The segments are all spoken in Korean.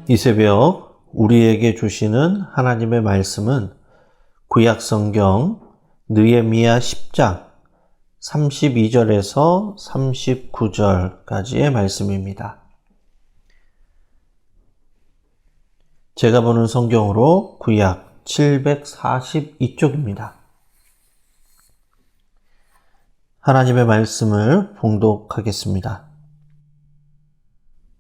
이 새벽 우리에게 주시는 하나님의 말씀은 구약 성경 느헤미야 10장 32절에서 39절까지의 말씀입니다. 제가 보는 성경으로 구약 742쪽입니다. 하나님의 말씀을 봉독하겠습니다.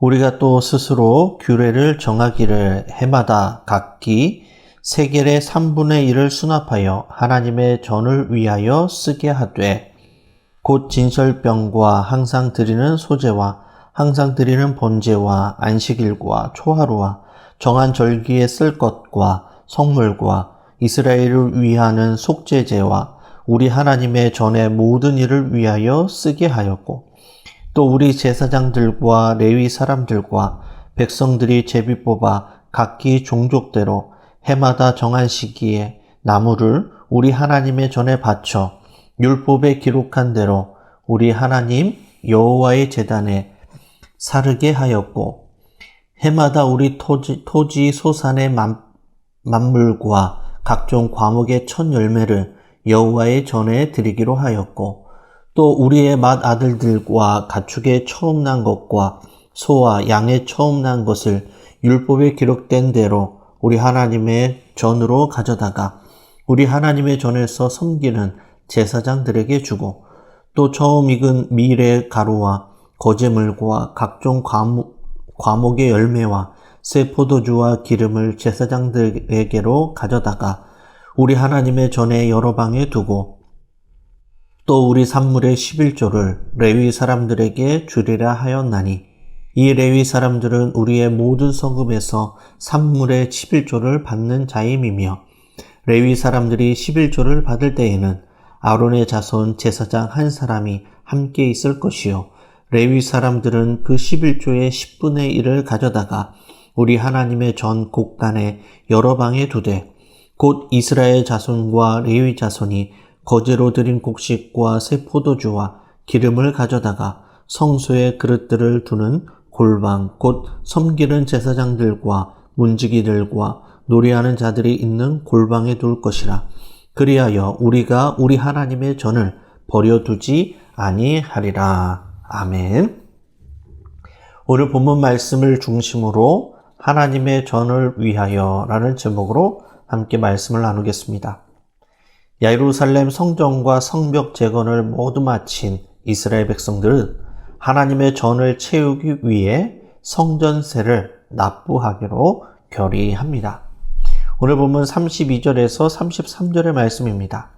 우리가 또 스스로 규례를 정하기를 해마다 각기 세겔의 3분의 1을 수납하여 하나님의 전을 위하여 쓰게 하되 곧 진설병과 항상 드리는 소제와 항상 드리는 번제와 안식일과 초하루와 정한 절기에 쓸 것과 성물과 이스라엘을 위하는 속죄제와 우리 하나님의 전의 모든 일을 위하여 쓰게 하였고 또 우리 제사장들과 레위 사람들과 백성들이 제비 뽑아 각기 종족대로 해마다 정한 시기에 나무를 우리 하나님의 전에 바쳐 율법에 기록한 대로 우리 하나님 여호와의 제단에 사르게 하였고 해마다 우리 토지 소산의 만물과 각종 과목의 첫 열매를 여호와의 전에 드리기로 하였고 또 우리의 맏아들들과 가축의 처음 난 것과 소와 양의 처음 난 것을 율법에 기록된 대로 우리 하나님의 전으로 가져다가 우리 하나님의 전에서 섬기는 제사장들에게 주고 또 처음 익은 밀의 가루와 거제물과 각종 과목의 열매와 새 포도주와 기름을 제사장들에게로 가져다가 우리 하나님의 전에 여러 방에 두고 또 우리 산물의 11조를 레위 사람들에게 주리라 하였나니 이 레위 사람들은 우리의 모든 성읍에서 산물의 11조를 받는 자임이며 레위 사람들이 11조를 받을 때에는 아론의 자손 제사장 한 사람이 함께 있을 것이요 레위 사람들은 그 11조의 10분의 1을 가져다가 우리 하나님의 전 곡간에 여러 방에 두되 곧 이스라엘 자손과 레위 자손이 거제로 드린 곡식과 새 포도주와 기름을 가져다가 성소의 그릇들을 두는 골방 곧 섬기는 제사장들과 문지기들과 노래하는 자들이 있는 골방에 둘 것이라. 그리하여 우리가 우리 하나님의 전을 버려두지 아니하리라. 아멘. 오늘 본문 말씀을 중심으로 하나님의 전을 위하여 라는 제목으로 함께 말씀을 나누겠습니다. 예루살렘 성전과 성벽 재건을 모두 마친 이스라엘 백성들은 하나님의 전을 채우기 위해 성전세를 납부하기로 결의합니다. 오늘 본문 32절에서 33절의 말씀입니다.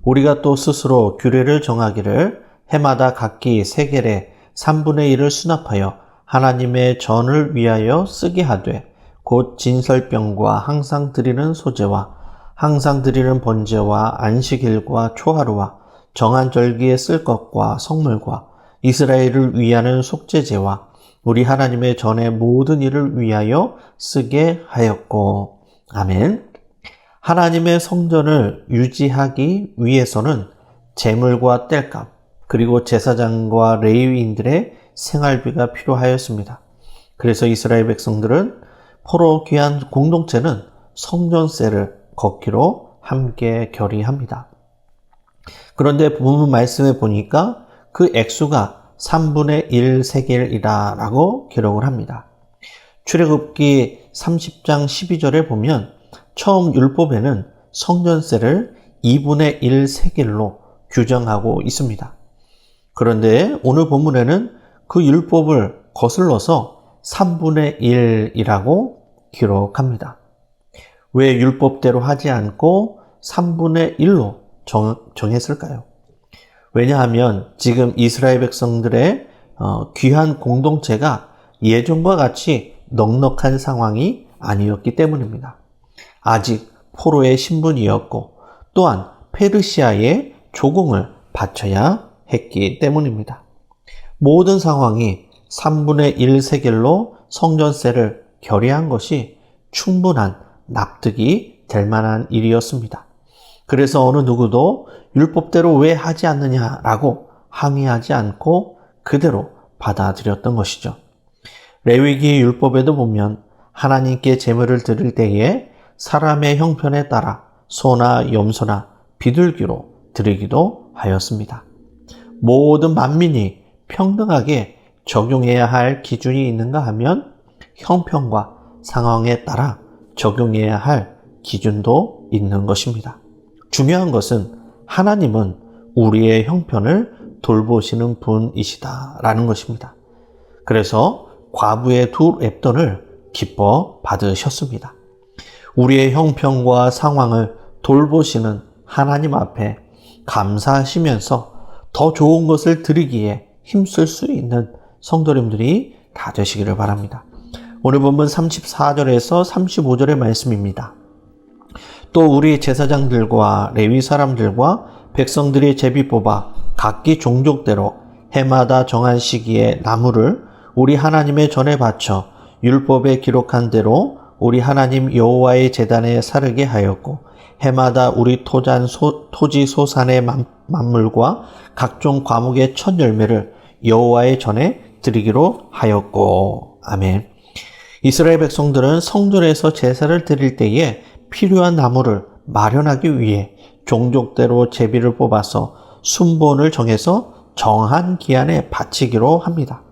우리가 또 스스로 규례를 정하기를 해마다 각기 세겔의 3분의 1을 수납하여 하나님의 전을 위하여 쓰게 하되 곧 진설병과 항상 드리는 소제와 항상 드리는 번제와 안식일과 초하루와 정한 절기에 쓸 것과 성물과 이스라엘을 위하는 속죄제와 우리 하나님의 전의 모든 일을 위하여 쓰게 하였고. 아멘. 하나님의 성전을 유지하기 위해서는 제물과 땔감 그리고 제사장과 레위인들의 생활비가 필요하였습니다. 그래서 이스라엘 백성들은 포로 귀한 공동체는 성전세를 걷기로 함께 결의합니다. 그런데 본문 말씀에 보니까 그 액수가 3분의 1 세겔이라고 기록을 합니다. 출애굽기 30장 12절에 보면 처음 율법에는 성전세를 2분의 1 세겔로 규정하고 있습니다. 그런데 오늘 본문에는 그 율법을 거슬러서 3분의 1이라고 기록합니다. 왜 율법대로 하지 않고 3분의 1로 정했을까요? 왜냐하면 지금 이스라엘 백성들의 귀한 공동체가 예전과 같이 넉넉한 상황이 아니었기 때문입니다. 아직 포로의 신분이었고 또한 페르시아의 조공을 바쳐야 했기 때문입니다. 모든 상황이 3분의 1 세겔로 성전세를 결의한 것이 충분한 납득이 될 만한 일이었습니다. 그래서 어느 누구도 율법대로 왜 하지 않느냐라고 항의하지 않고 그대로 받아들였던 것이죠. 레위기 율법에도 보면 하나님께 제물을 드릴 때에 사람의 형편에 따라 소나 염소나 비둘기로 드리기도 하였습니다. 모든 만민이 평등하게 적용해야 할 기준이 있는가 하면 형편과 상황에 따라 적용해야 할 기준도 있는 것입니다. 중요한 것은 하나님은 우리의 형편을 돌보시는 분이시다라는 것입니다. 그래서 과부의 두 랩돈을 기뻐 받으셨습니다. 우리의 형편과 상황을 돌보시는 하나님 앞에 감사하시면서 더 좋은 것을 드리기에 힘쓸 수 있는 성도님들이 다 되시기를 바랍니다. 오늘 본문 34절에서 35절의 말씀입니다. 또 우리 제사장들과 레위 사람들과 백성들이 제비 뽑아 각기 종족대로 해마다 정한 시기에 나무를 우리 하나님의 전에 바쳐 율법에 기록한 대로 우리 하나님 여호와의 제단에 사르게 하였고 해마다 우리 토지 소산의 만물과 각종 과목의 첫 열매를 여호와의 전에 드리기로 하였고. 아멘. 이스라엘 백성들은 성전에서 제사를 드릴 때에 필요한 나무를 마련하기 위해 종족대로 제비를 뽑아서 순번을 정해서 정한 기한에 바치기로 합니다.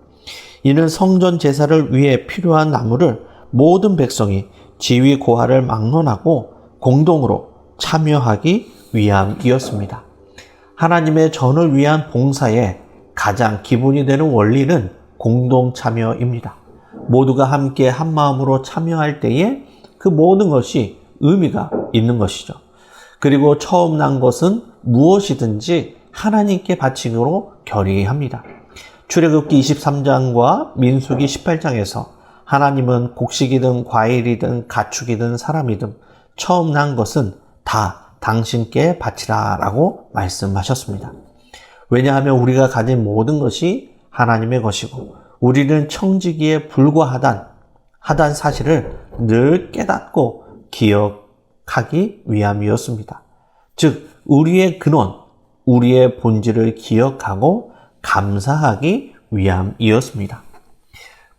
이는 성전 제사를 위해 필요한 나무를 모든 백성이 지위 고하를 막론하고 공동으로 참여하기 위함이었습니다. 하나님의 전을 위한 봉사에 가장 기본이 되는 원리는 공동 참여입니다. 모두가 함께 한 마음으로 참여할 때에 그 모든 것이 의미가 있는 것이죠. 그리고 처음 난 것은 무엇이든지 하나님께 바치기로 결의합니다. 출애굽기 23장과 민수기 18장에서 하나님은 곡식이든 과일이든 가축이든 사람이든 처음 난 것은 다 당신께 바치라 라고 말씀하셨습니다. 왜냐하면 우리가 가진 모든 것이 하나님의 것이고 우리는 청지기에 불과하단 사실을 늘 깨닫고 기억하기 위함이었습니다. 즉 우리의 근원, 우리의 본질을 기억하고 감사하기 위함이었습니다.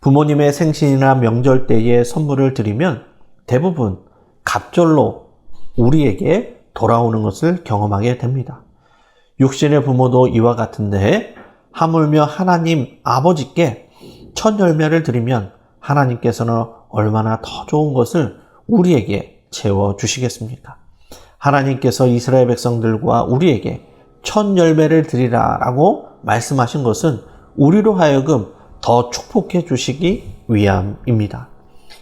부모님의 생신이나 명절 때에 선물을 드리면 대부분 갑절로 우리에게 돌아오는 것을 경험하게 됩니다. 육신의 부모도 이와 같은데 하물며 하나님 아버지께 첫 열매를 드리면 하나님께서는 얼마나 더 좋은 것을 우리에게 채워주시겠습니까? 하나님께서 이스라엘 백성들과 우리에게 첫 열매를 드리라 라고 말씀하신 것은 우리로 하여금 더 축복해 주시기 위함입니다.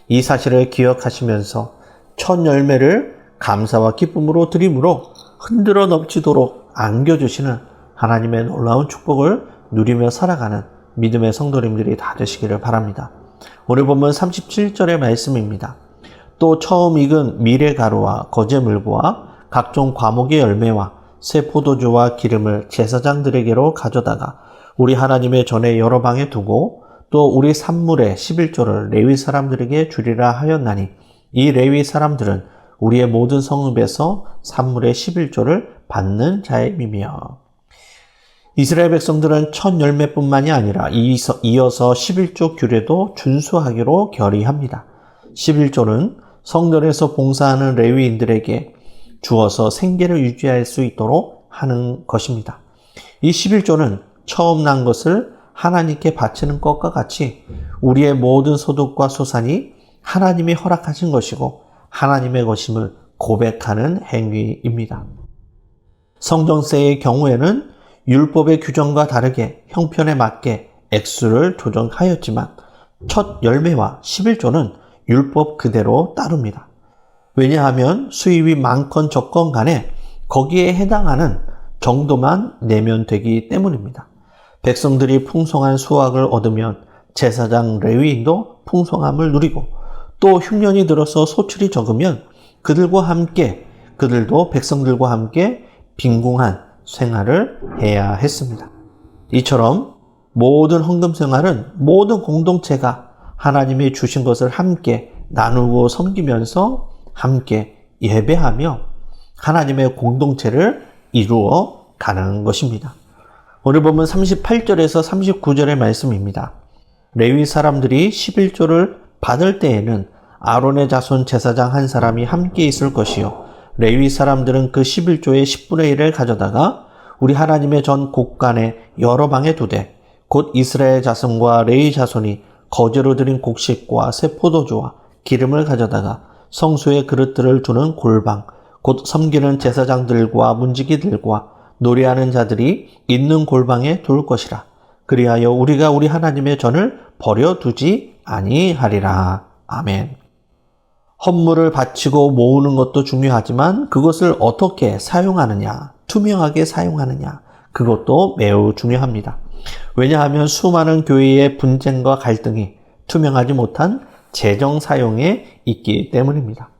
이 사실을 기억하시면서 첫 열매를 감사와 기쁨으로 드림으로 흔들어 넘치도록 안겨주시는 하나님의 놀라운 축복을 누리며 살아가는 믿음의 성도님들이 다 되시기를 바랍니다. 오늘 본문 37절의 말씀입니다. 또 처음 익은 미레가루와 거제물과 각종 과목의 열매와 새 포도주와 기름을 제사장들에게로 가져다가 우리 하나님의 전에 여러 방에 두고 또 우리 산물의 11조를 레위 사람들에게 주리라 하였나니 이 레위 사람들은 우리의 모든 성읍에서 산물의 11조를 받는 자임이며. 이스라엘 백성들은 첫 열매뿐만이 아니라 이어서 11조 규례도 준수하기로 결의합니다. 11조는 성전에서 봉사하는 레위인들에게 주어서 생계를 유지할 수 있도록 하는 것입니다. 이 11조는 처음 난 것을 하나님께 바치는 것과 같이 우리의 모든 소득과 소산이 하나님이 허락하신 것이고 하나님의 것임을 고백하는 행위입니다. 성전세의 경우에는 율법의 규정과 다르게 형편에 맞게 액수를 조정하였지만 첫 열매와 11조는 율법 그대로 따릅니다. 왜냐하면 수입이 많건 적건 간에 거기에 해당하는 정도만 내면 되기 때문입니다. 백성들이 풍성한 수확을 얻으면 제사장 레위인도 풍성함을 누리고 또 흉년이 들어서 소출이 적으면 그들도 백성들과 함께 빈궁한 생활을 해야 했습니다. 이처럼 모든 헌금 생활은 모든 공동체가 하나님이 주신 것을 함께 나누고 섬기면서 함께 예배하며 하나님의 공동체를 이루어 가는 것입니다. 오늘 보면 38절에서 39절의 말씀입니다. 레위 사람들이 11조를 받을 때에는 아론의 자손 제사장 한 사람이 함께 있을 것이요 레위 사람들은 그 11조의 10분의 1을 가져다가 우리 하나님의 전 곡간의 여러 방에 두되 곧 이스라엘 자손과 레위 자손이 거제로 드린 곡식과 새 포도주와 기름을 가져다가 성소의 그릇들을 두는 골방 곧 섬기는 제사장들과 문지기들과 노래하는 자들이 있는 골방에 둘 것이라. 그리하여 우리가 우리 하나님의 전을 버려두지 아니하리라. 아멘. 헌물을 바치고 모으는 것도 중요하지만 그것을 어떻게 사용하느냐, 투명하게 사용하느냐, 그것도 매우 중요합니다. 왜냐하면 수많은 교회의 분쟁과 갈등이 투명하지 못한 재정 사용에 있기 때문입니다.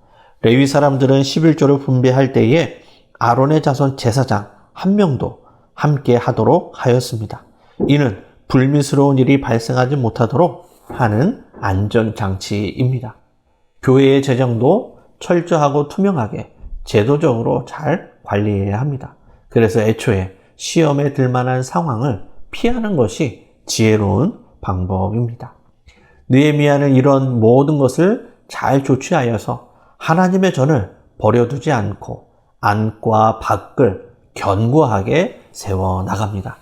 레위 사람들은 11조를 분배할 때에 아론의 자손 제사장 한 명도 함께 하도록 하였습니다. 이는 불미스러운 일이 발생하지 못하도록 하는 안전장치입니다. 교회의 재정도 철저하고 투명하게 제도적으로 잘 관리해야 합니다. 그래서 애초에 시험에 들 만한 상황을 피하는 것이 지혜로운 방법입니다. 느헤미야는 이런 모든 것을 잘 조치하여서 하나님의 전을 버려두지 않고 안과 밖을 견고하게 세워나갑니다.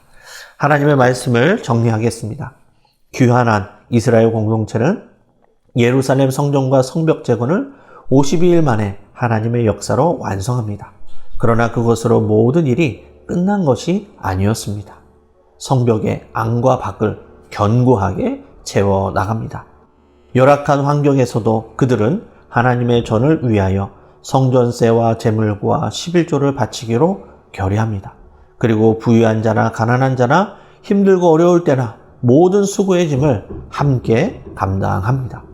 하나님의 말씀을 정리하겠습니다. 귀환한 이스라엘 공동체는 예루살렘 성전과 성벽 재건을 52일 만에 하나님의 역사로 완성합니다. 그러나 그것으로 모든 일이 끝난 것이 아니었습니다. 성벽의 안과 밖을 견고하게 채워나갑니다. 열악한 환경에서도 그들은 하나님의 전을 위하여 성전세와 제물과 11조를 바치기로 결의합니다. 그리고 부유한 자나 가난한 자나 힘들고 어려울 때나 모든 수고의 짐을 함께 감당합니다.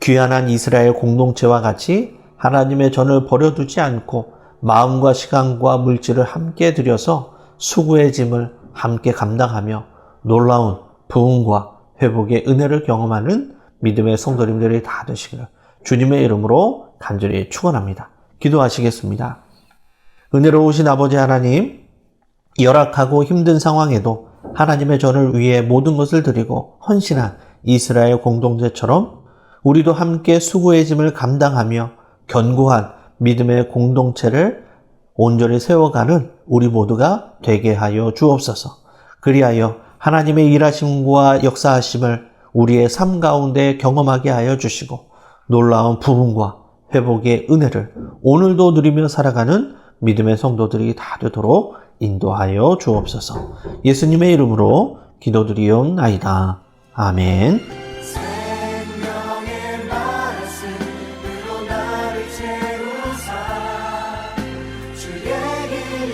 귀환한 이스라엘 공동체와 같이 하나님의 전을 버려두지 않고 마음과 시간과 물질을 함께 들여서 수고의 짐을 함께 감당하며 놀라운 부흥과 회복의 은혜를 경험하는 믿음의 성도님들이 다 되시기를 주님의 이름으로 간절히 축원합니다. 기도하시겠습니다. 은혜로우신 아버지 하나님, 열악하고 힘든 상황에도 하나님의 전을 위해 모든 것을 드리고 헌신한 이스라엘 공동체처럼 우리도 함께 수고의 짐을 감당하며 견고한 믿음의 공동체를 온전히 세워가는 우리 모두가 되게 하여 주옵소서. 그리하여 하나님의 일하심과 역사하심을 우리의 삶 가운데 경험하게 하여 주시고 놀라운 부흥과 회복의 은혜를 오늘도 누리며 살아가는 믿음의 성도들이 다 되도록 인도하여 주옵소서. 예수님의 이름으로 기도드리옵나이다. 아멘. 생명의 말씀으로 나를 채우사 주의 길